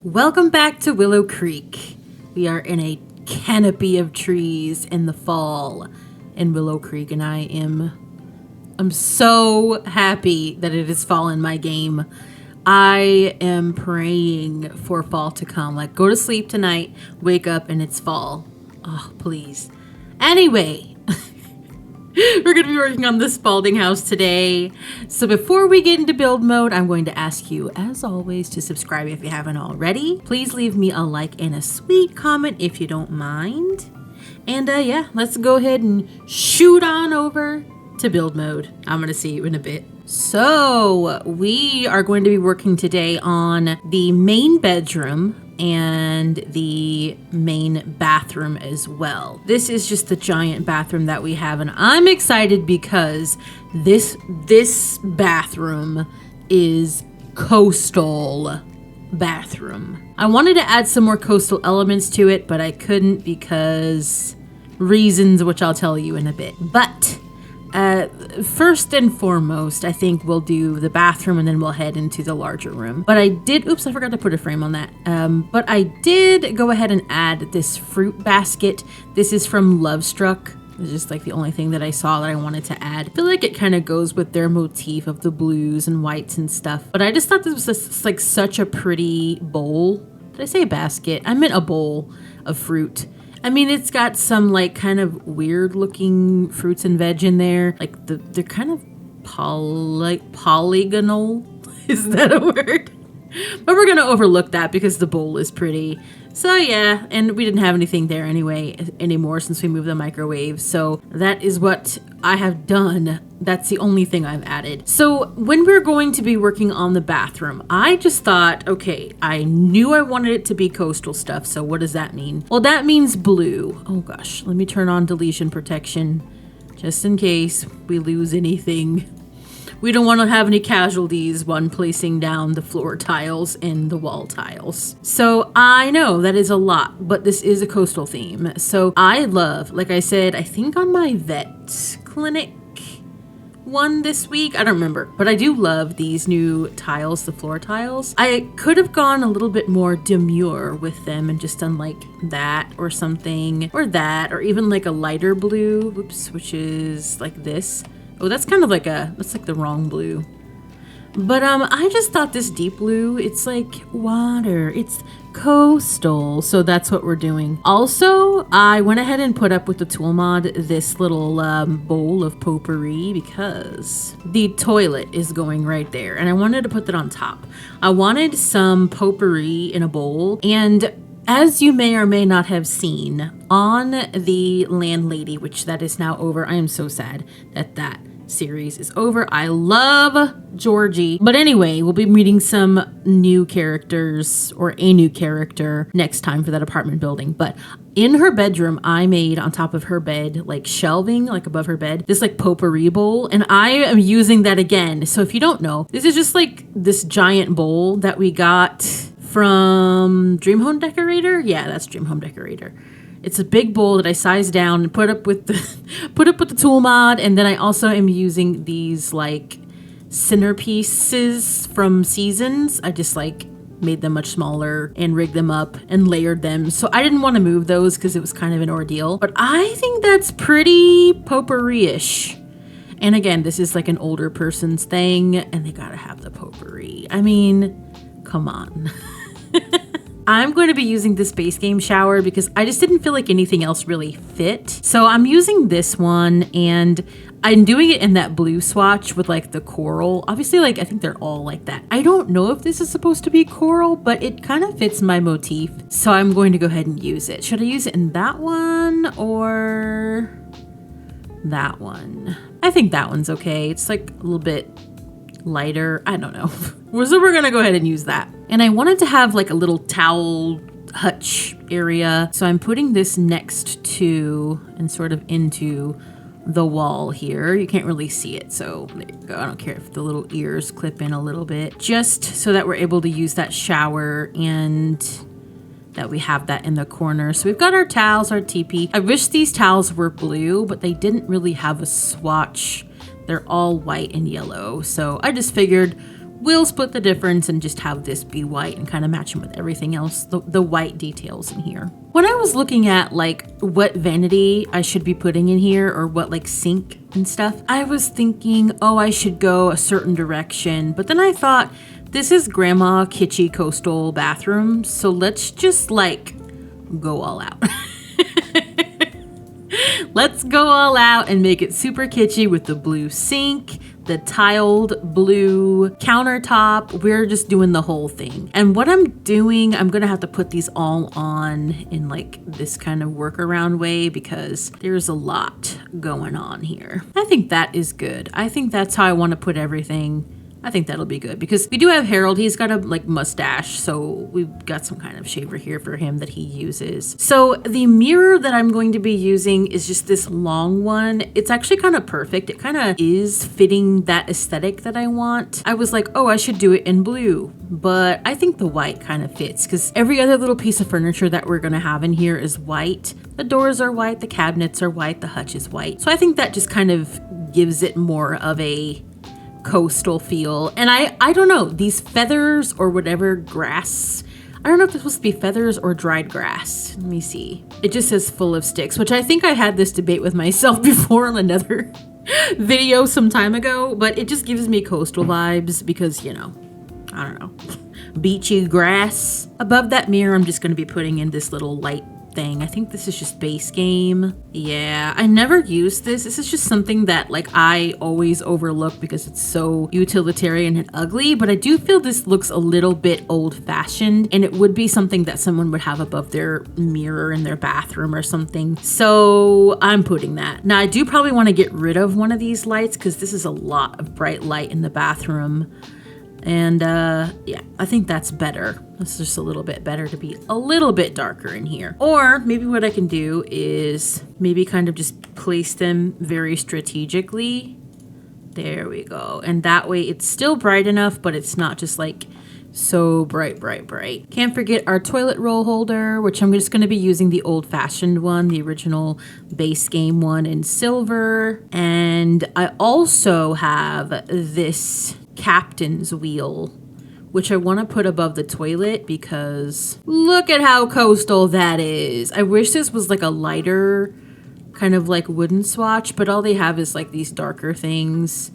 Welcome back to Willow Creek. We are in a canopy of trees in the fall in Willow Creek, and I'm so happy that it is fall in my game. I am praying for fall to come. Like, go to sleep tonight, wake up, and it's fall. Oh, please. Anyway, we're going to be working on the Spalding house today. So before we get into build mode, I'm going to ask you, as always, to subscribe if you haven't already. Please leave me a like and a sweet comment if you don't mind. And yeah, let's go ahead and shoot on over to build mode. I'm going to see you in a bit. So we are going to be working today on the main bedroom and the main bathroom as well. This is just the giant bathroom that we have, and I'm excited because this bathroom is coastal bathroom. I wanted to add some more coastal elements to it, but I couldn't because reasons which I'll tell you in a bit. But first and foremost, I think we'll do the bathroom and then we'll head into the larger room. But I forgot to put a frame on that. But I did go ahead and add this fruit basket. This is from Lovestruck. It's just like the only thing that I saw that I wanted to add. I feel like it kind of goes with their motif of the blues and whites and stuff. But I just thought this was like such a pretty bowl. Did I say basket? I meant a bowl of fruit. I mean, it's got some like kind of weird looking fruits and veg in there. Like they're kind of polygonal. Is that a word? But we're going to overlook that because the bowl is pretty. So yeah, and we didn't have anything there anymore since we moved the microwave. So that is what I have done. That's the only thing I've added. So when we're going to be working on the bathroom, I just thought, okay, I knew I wanted it to be coastal stuff. So what does that mean? Well, that means blue. Oh gosh, let me turn on deletion protection just in case we lose anything. We don't want to have any casualties when placing down the floor tiles and the wall tiles. So I know that is a lot, but this is a coastal theme. So I love, like I said, I think on my vet clinic one this week, I don't remember, but I do love these new tiles, the floor tiles. I could have gone a little bit more demure with them and just done like that or something, or that, or even like a lighter blue, which is like this. Oh, that's kind of like that's like the wrong blue. But I just thought this deep blue, it's like water, it's coastal, so that's what we're doing. Also, I went ahead and put up with the tool mod this little bowl of potpourri because the toilet is going right there, and I wanted to put that on top. I wanted some potpourri in a bowl, and as you may or may not have seen on the Landlady, which that is now over, I am so sad that series is over. I love Georgie. But anyway, we'll be meeting some new characters, or a new character, next time for that apartment building. But in her bedroom, I made on top of her bed, like shelving, like above her bed, this like potpourri bowl. And I am using that again. So if you don't know, this is just like this giant bowl that we got from Dream Home Decorator. Yeah, that's Dream Home Decorator. It's a big bowl that I sized down and put up with the tool mod, and then I also am using these like centerpieces from Seasons. I just like made them much smaller and rigged them up and layered them. So I didn't want to move those because it was kind of an ordeal. But I think that's pretty potpourri-ish. And again, this is like an older person's thing, and they gotta have the potpourri. I mean, come on. I'm going to be using this base game shower because I just didn't feel like anything else really fit. So I'm using this one, and I'm doing it in that blue swatch with like the coral. Obviously, like I think they're all like that. I don't know if this is supposed to be coral, but it kind of fits my motif. So I'm going to go ahead and use it. Should I use it in that one or that one? I think that one's okay. It's like a little bit lighter. I don't know. So we're gonna go ahead and use that. And I wanted to have like a little towel hutch area. So I'm putting this next to and sort of into the wall here. You can't really see it, so there you go. I don't care if the little ears clip in a little bit, just so that we're able to use that shower and that we have that in the corner. So we've got our towels, our teepee. I wish these towels were blue, but they didn't really have a swatch. They're all white and yellow. So I just figured we'll split the difference and just have this be white and kind of match them with everything else, the white details in here. When I was looking at like what vanity I should be putting in here or what like sink and stuff, I was thinking, oh, I should go a certain direction. But then I thought, this is grandma kitschy coastal bathroom, so let's just like go all out. Let's go all out and make it super kitschy with the blue sink, the tiled blue countertop. We're just doing the whole thing. And what I'm doing, I'm gonna have to put these all on in like this kind of workaround way because there's a lot going on here. I think that is good. I think that's how I want to put everything. I think that'll be good because we do have Harold. He's got a like mustache, so we've got some kind of shaver here for him that he uses. So the mirror that I'm going to be using is just this long one. It's actually kind of perfect. It kind of is fitting that aesthetic that I want. I was like, oh, I should do it in blue, but I think the white kind of fits because every other little piece of furniture that we're going to have in here is white. The doors are white, the cabinets are white, the hutch is white. So I think that just kind of gives it more of a coastal feel. And I don't know, these feathers or whatever grass, I don't know if this was supposed to be feathers or dried grass. Let me see. It just says full of sticks, which I think I had this debate with myself before on another video some time ago, but it just gives me coastal vibes because, you know, I don't know, beachy grass. Above that mirror, I'm just going to be putting in this little light thing. I think this is just base game. Yeah, I never use this. This is just something that like I always overlook because it's so utilitarian and ugly, but I do feel this looks a little bit old-fashioned and it would be something that someone would have above their mirror in their bathroom or something. So I'm putting that. Now I do probably want to get rid of one of these lights because this is a lot of bright light in the bathroom. And yeah, I think that's better. It's just a little bit better to be a little bit darker in here. Or maybe what I can do is maybe kind of just place them very strategically. There we go. And that way it's still bright enough, but it's not just like so bright. Can't forget our toilet roll holder, which I'm just going to be using the old-fashioned one, the original base game one in silver. And I also have this captain's wheel, which I want to put above the toilet because look at how coastal that is. I wish this was like a lighter kind of like wooden swatch, but all they have is like these darker things.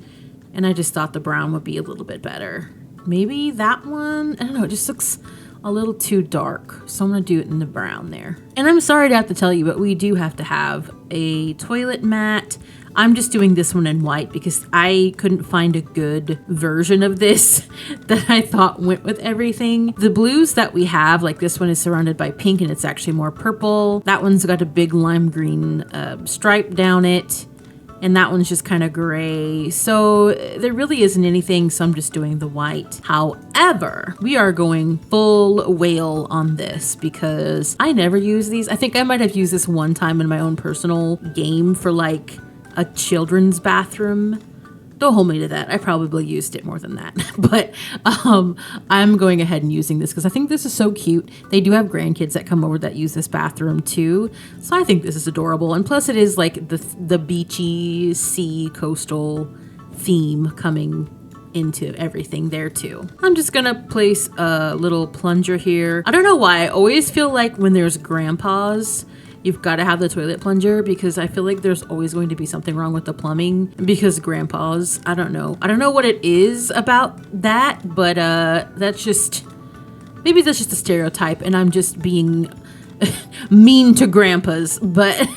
And I just thought the brown would be a little bit better. Maybe that one, I don't know, it just looks a little too dark. So I'm gonna do it in the brown there. And I'm sorry to have to tell you, but we do have to have a toilet mat. I'm just doing this one in white because I couldn't find a good version of this that I thought went with everything. The blues that we have, like this one is surrounded by pink and it's actually more purple. That one's got a big lime green stripe down it. And that one's just kind of gray. So there really isn't anything, so I'm just doing the white. However, we are going full whale on this because I never use these. I think I might have used this one time in my own personal game for like a children's bathroom. Don't hold me to that. I probably used it more than that. But I'm going ahead and using this because I think this is so cute. They do have grandkids that come over that use this bathroom too. So I think this is adorable. And plus it is like the beachy sea coastal theme coming into everything there too. I'm just gonna place a little plunger here. I don't know why. I always feel like when there's grandpas, you've got to have the toilet plunger because I feel like there's always going to be something wrong with the plumbing because grandpas, I don't know what it is about that, but that's just, maybe that's just a stereotype and I'm just being mean to grandpas, but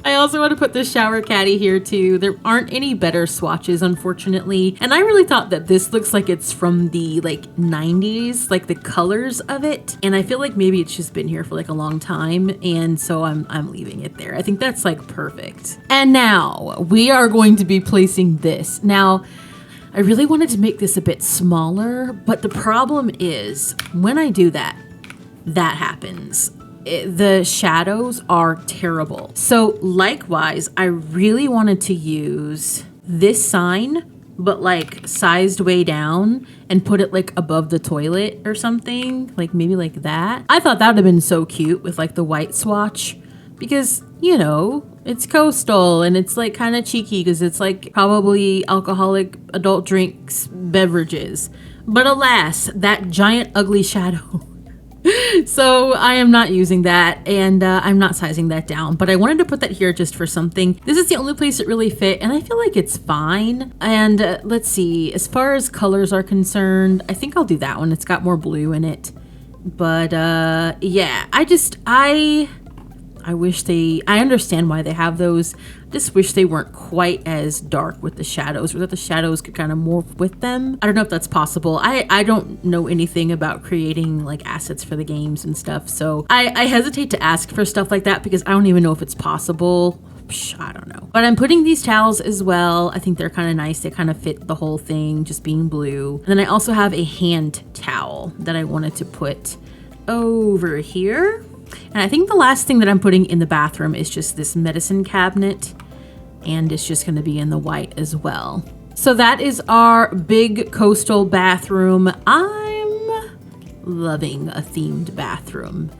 I also want to put the shower caddy here too. There aren't any better swatches, unfortunately. And I really thought that this looks like it's from the like 90s, like the colors of it. And I feel like maybe it's just been here for like a long time. And so I'm leaving it there. I think that's like perfect. And now we are going to be placing this. Now, I really wanted to make this a bit smaller, but the problem is when I do that, that happens. The shadows are terrible. So likewise, I really wanted to use this sign, but like sized way down and put it like above the toilet or something, like maybe like that. I thought that would have been so cute with like the white swatch because, you know, It's coastal and it's like kind of cheeky because it's like probably alcoholic adult drinks, beverages. But alas, that giant ugly shadow. So I am not using that, and I'm not sizing that down, but I wanted to put that here just for something. This is the only place it really fit, and I feel like it's fine. And let's see, as far as colors are concerned, I think I'll do that one. It's got more blue in it. But yeah, I wish I understand why they have those. Just wish they weren't quite as dark with the shadows, or that the shadows could kind of morph with them. I don't know if that's possible. I don't know anything about creating like assets for the games and stuff, so I hesitate to ask for stuff like that because I don't even know if it's possible. I don't know. But I'm putting these towels as well. I think they're kind of nice. They kind of fit the whole thing, just being blue. And then I also have a hand towel that I wanted to put over here. And I think the last thing that I'm putting in the bathroom is just this medicine cabinet, and it's just going to be in the white as well. So that is our big coastal bathroom. I'm loving a themed bathroom.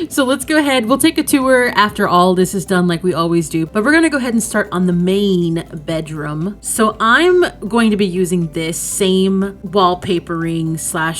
So let's go ahead. We'll take a tour after all this is done like we always do. But we're going to go ahead and start on the main bedroom. So I'm going to be using this same wallpapering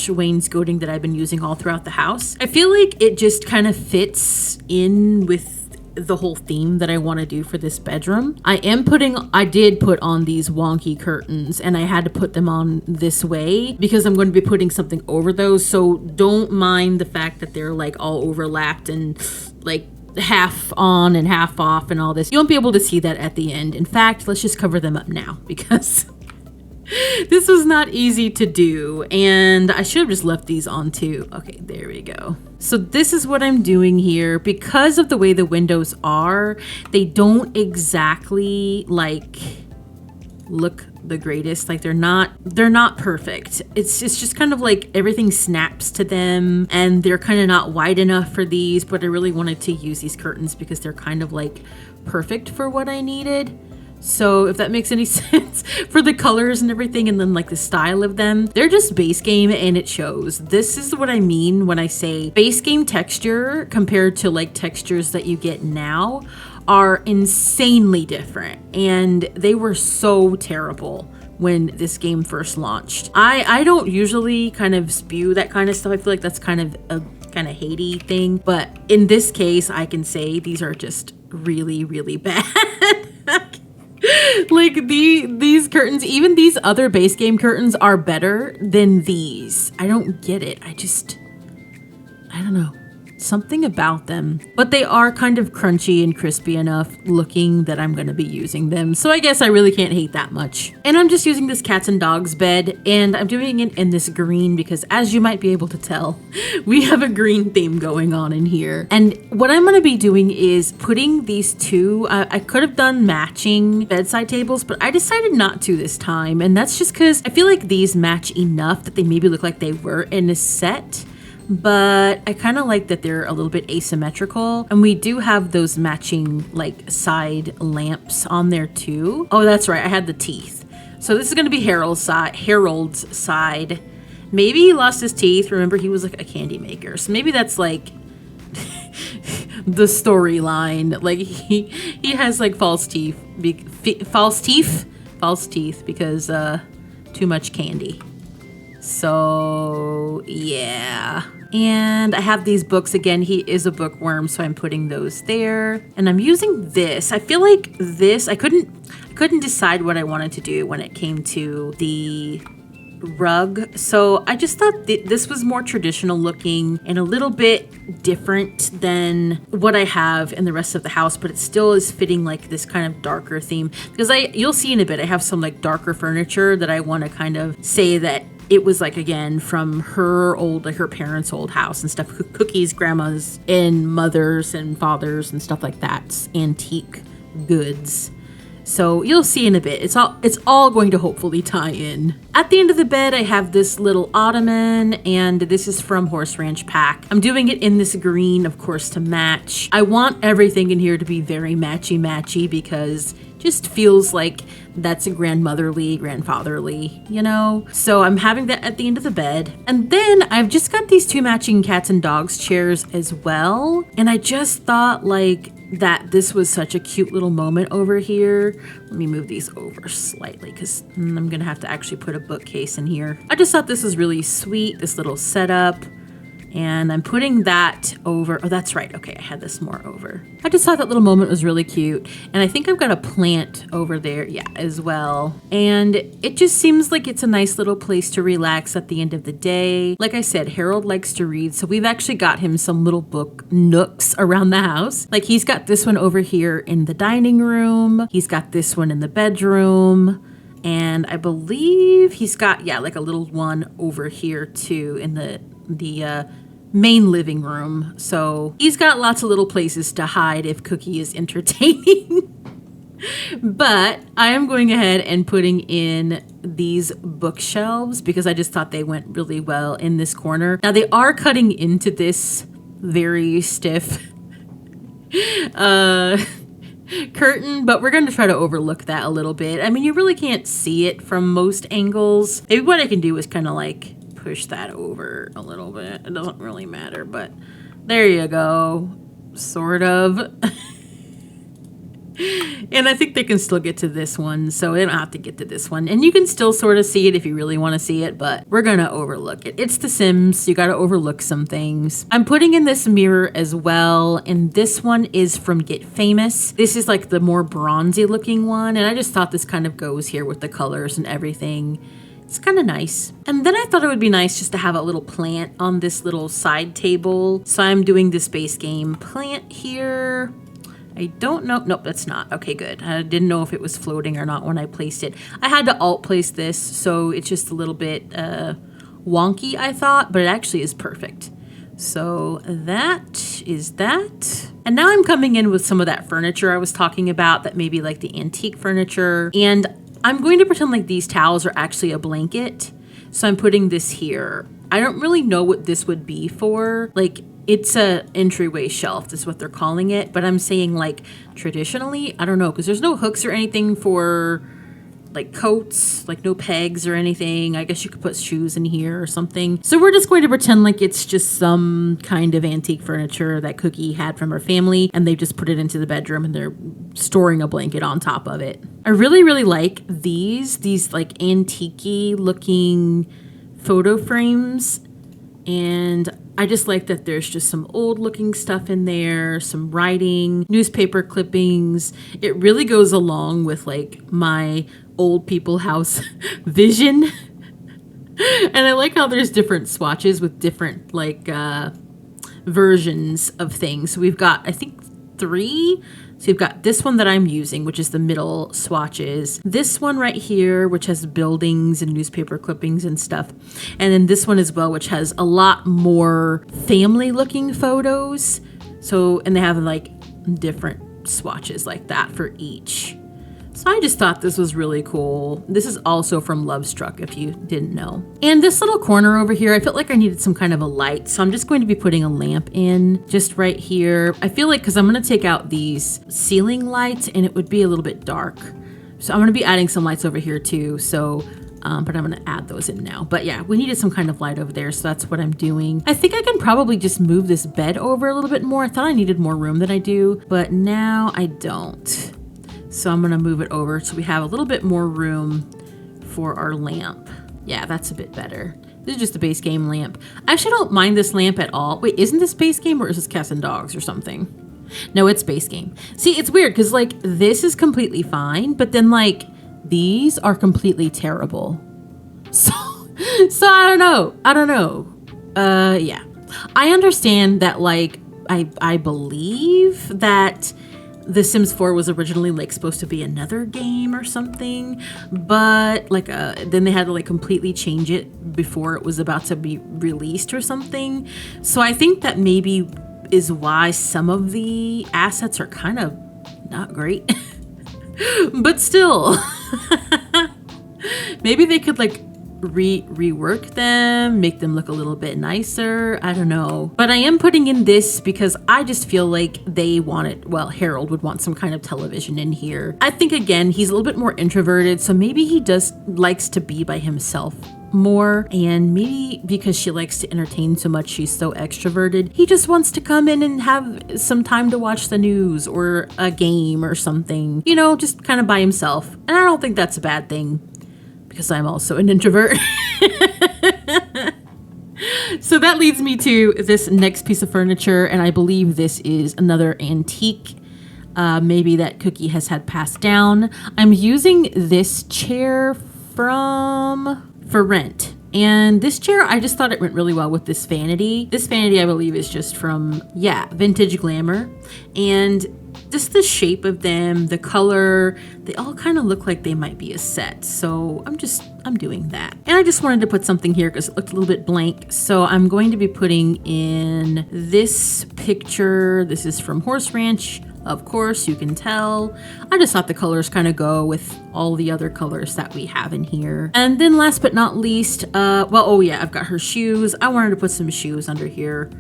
/ wainscoting that I've been using all throughout the house. I feel like it just kind of fits in with the whole theme that I want to do for this bedroom. I did put on these wonky curtains, and I had to put them on this way because I'm going to be putting something over those. So don't mind the fact that they're like all overlapped and like half on and half off and all this. You won't be able to see that at the end. In fact, let's just cover them up now because this was not easy to do, and I should have just left these on too. Okay, there we go. So this is what I'm doing here. Because of the way the windows are, they don't exactly like look the greatest. Like they're not perfect. It's just kind of like everything snaps to them, and they're kind of not wide enough for these, but I really wanted to use these curtains because they're kind of like perfect for what I needed. So if that makes any sense for the colors and everything, and then like the style of them, they're just base game and it shows. This is what I mean when I say base game texture compared to like textures that you get now are insanely different, and they were so terrible when this game first launched. I don't usually kind of spew that kind of stuff. I feel like that's kind of a kind of hatey thing, but in this case I can say these are just really, really bad. Like these curtains, even these other base game curtains are better than these. I don't get it. I don't know. Something about them. But they are kind of crunchy and crispy enough looking that I'm going to be using them. So I guess I really can't hate that much. And I'm just using this cats and dogs bed, and I'm doing it in this green because, as you might be able to tell, we have a green theme going on in here. And what I'm going to be doing is putting these two, I could have done matching bedside tables, but I decided not to this time. And that's just because I feel like these match enough that they maybe look like they were in a set. But I kind of like that they're a little bit asymmetrical, and we do have those matching like side lamps on there too. Oh, that's right, I had the teeth. So this is going to be Harold's side. Maybe he lost his teeth. Remember, he was like a candy maker, so maybe that's like the storyline. Like he has like false teeth because too much candy. So yeah. And I have these books again. He is a bookworm, so I'm putting those there. And I'm using this. I feel like this, I couldn't decide what I wanted to do when it came to the rug. So I just thought this was more traditional looking and a little bit different than what I have in the rest of the house, but it still is fitting like this kind of darker theme. Because you'll see in a bit, I have some like darker furniture that I want to kind of say that it was like, again, from her parents' old house and stuff, cookies, grandmas, and mothers and fathers and stuff like that, antique goods. So you'll see in a bit. It's all going to hopefully tie in. At the end of the bed, I have this little ottoman, and this is from Horse Ranch Pack. I'm doing it in this green, of course, to match. I want everything in here to be very matchy-matchy because just feels like that's a grandmotherly, grandfatherly, you know? So I'm having that at the end of the bed. And then I've just got these 2 matching cats and dogs chairs as well. And I just thought like that this was such a cute little moment over here. Let me move these over slightly because I'm gonna have to actually put a bookcase in here. I just thought this was really sweet, this little setup. And I'm putting that over. Oh, that's right. Okay, I had this more over. I just thought that little moment was really cute. And I think I've got a plant over there, yeah, as well. And it just seems like it's a nice little place to relax at the end of the day. Like I said, Harold likes to read, so we've actually got him some little book nooks around the house. Like he's got this one over here in the dining room. He's got this one in the bedroom. And I believe he's got, yeah, like a little one over here too in the main living room. So he's got lots of little places to hide if Cookie is entertaining. But I am going ahead and putting in these bookshelves because I just thought they went really well in this corner. Now they are cutting into this very stiff curtain, but we're going to try to overlook that a little bit. I mean, you really can't see it from most angles. Maybe what I can do is kind of like push that over a little bit. It doesn't really matter, but there you go. Sort of. And I think they can still get to this one, so they don't have to get to this one. And you can still sort of see it if you really want to see it, but we're going to overlook it. It's The Sims. You got to overlook some things. I'm putting in this mirror as well, and this one is from Get Famous. This is like the more bronzy looking one, and I just thought this kind of goes here with the colors and everything. It's kind of nice. And then I thought it would be nice just to have a little plant on this little side table. So I'm doing this base game plant here. I don't know. Nope, that's not. Okay, good. I didn't know if it was floating or not when I placed it. I had to alt place this, so it's just a little bit wonky, I thought, but it actually is perfect. So that is that. And now I'm coming in with some of that furniture I was talking about, that maybe like the antique furniture. And I'm going to pretend like these towels are actually a blanket. So I'm putting this here. I don't really know what this would be for. Like, it's a entryway shelf is what they're calling it. But I'm saying like traditionally, I don't know, because there's no hooks or anything for like coats, like no pegs or anything. I guess you could put shoes in here or something. So we're just going to pretend like it's just some kind of antique furniture that Cookie had from her family, and they just put it into the bedroom and they're storing a blanket on top of it. I really, really like these like antique-y looking photo frames. And I just like that there's just some old looking stuff in there, some writing, newspaper clippings. It really goes along with like my old people house vision. And I like how there's different swatches with different like versions of things. So we've got, I think, 3. So you've got this one that I'm using, which is the middle swatches. This one right here, which has buildings and newspaper clippings and stuff. And then this one as well, which has a lot more family looking photos. So, and they have like different swatches like that for each. So I just thought this was really cool. This is also from Love Struck, if you didn't know. And this little corner over here, I felt like I needed some kind of a light. So I'm just going to be putting a lamp in just right here. I feel like, because I'm going to take out these ceiling lights and it would be a little bit dark. So I'm going to be adding some lights over here too. So, but I'm going to add those in now. But yeah, we needed some kind of light over there. So that's what I'm doing. I think I can probably just move this bed over a little bit more. I thought I needed more room than I do, but now I don't. So I'm going to move it over so we have a little bit more room for our lamp. Yeah, that's a bit better. This is just a base game lamp. I actually don't mind this lamp at all. Wait, isn't this base game or is this Cats and Dogs or something? No, it's base game. See, it's weird because like this is completely fine, but then like these are completely terrible. So I don't know. Yeah. I understand that like I believe that The Sims 4 was originally like supposed to be another game or something, but like then they had to like completely change it before it was about to be released or something. So I think that maybe is why some of the assets are kind of not great. But still, maybe they could like rework them, make them look a little bit nicer. I don't know. But I am putting in this because I just feel like they wanted, well, Harold would want some kind of television in here. I think, again, he's a little bit more introverted, so maybe he just likes to be by himself more, and maybe because she likes to entertain so much, she's so extroverted, he just wants to come in and have some time to watch the news or a game or something, you know, just kind of by himself. And I don't think that's a bad thing because I'm also an introvert. So that leads me to this next piece of furniture, and I believe this is another antique, maybe that Cookie has had passed down. I'm using this chair for rent. And this chair, I just thought it went really well with this vanity. This vanity, I believe, is just from, Vintage Glamour. And just the shape of them, the color, they all kind of look like they might be a set. So I'm doing that. And I just wanted to put something here because it looked a little bit blank. So I'm going to be putting in this picture. This is from Horse Ranch. Of course, you can tell. I just thought the colors kind of go with all the other colors that we have in here. And then last but not least, I've got her shoes. I wanted to put some shoes under here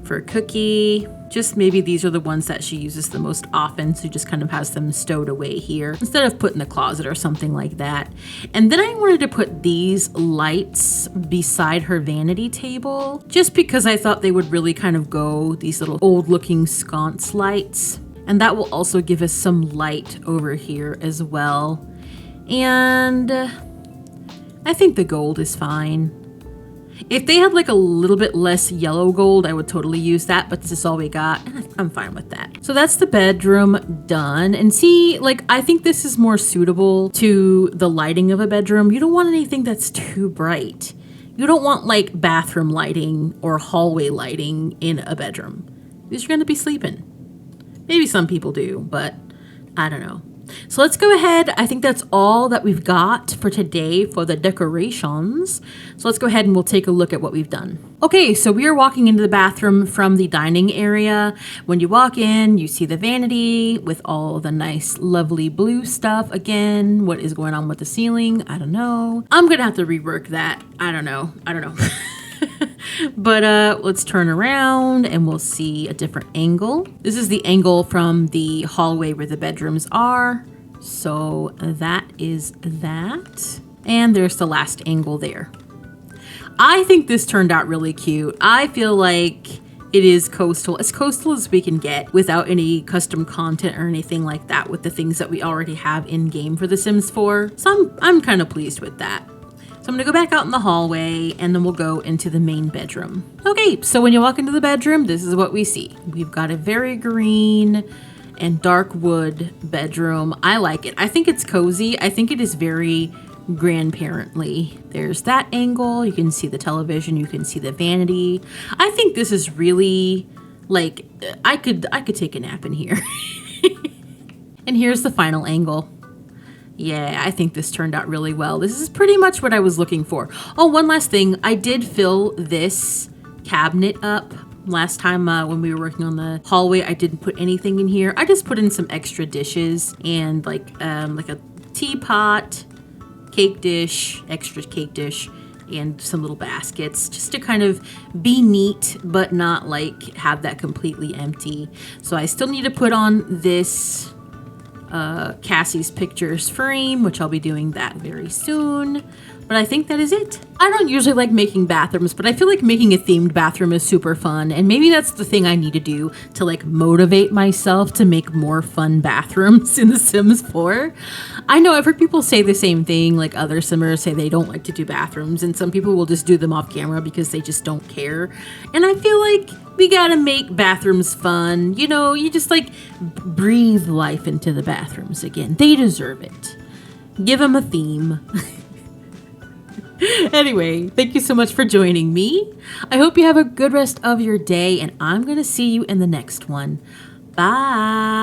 for Cookie. Just maybe these are the ones that she uses the most often, so just kind of has them stowed away here instead of put in the closet or something like that. And then I wanted to put these lights beside her vanity table just because I thought they would really kind of go, these little old looking sconce lights. And that will also give us some light over here as well. And I think the gold is fine. If they had like a little bit less yellow gold, I would totally use that, but this is all we got, and I'm fine with that. So that's the bedroom done. And see, like, I think this is more suitable to the lighting of a bedroom. You don't want anything that's too bright. You don't want like bathroom lighting or hallway lighting in a bedroom because you're going to be sleeping. Maybe some people do, but I don't know. So let's go ahead. I think that's all that we've got for today for the decorations. So let's go ahead and we'll take a look at what we've done. Okay, so we are walking into the bathroom from the dining area. When you walk in, you see the vanity with all the nice, lovely blue stuff. Again, what is going on with the ceiling? I don't know. I'm going to have to rework that. I don't know. But let's turn around and we'll see a different angle. This is the angle from the hallway where the bedrooms are. So that is that. And there's the last angle there. I think this turned out really cute. I feel like it is coastal as we can get without any custom content or anything like that with the things that we already have in game for The Sims 4. So I'm kind of pleased with that. So I'm gonna go back out in the hallway and then we'll go into the main bedroom. Okay, so when you walk into the bedroom, this is what we see. We've got a very green and dark wood bedroom. I like it. I think it's cozy. I think it is very grandparently. There's that angle. You can see the television. You can see the vanity. I think this is really like, I could take a nap in here. And here's the final angle. Yeah, I think this turned out really well. This is pretty much what I was looking for. Oh, one last thing. I did fill this cabinet up last time when we were working on the hallway. I didn't put anything in here. I just put in some extra dishes and like a teapot, cake dish, extra cake dish, and some little baskets just to kind of be neat, but not like have that completely empty. So I still need to put on this Cassie's pictures frame, which I'll be doing that very soon. But I think that is it. I don't usually like making bathrooms, but I feel like making a themed bathroom is super fun. And maybe that's the thing I need to do to like motivate myself to make more fun bathrooms in The Sims 4. I know I've heard people say the same thing, like other Simmers say they don't like to do bathrooms, and some people will just do them off camera because they just don't care. And I feel like we gotta make bathrooms fun. You know, you just like breathe life into the bathrooms again. They deserve it. Give them a theme. Anyway, thank you so much for joining me. I hope you have a good rest of your day, and I'm going to see you in the next one. Bye.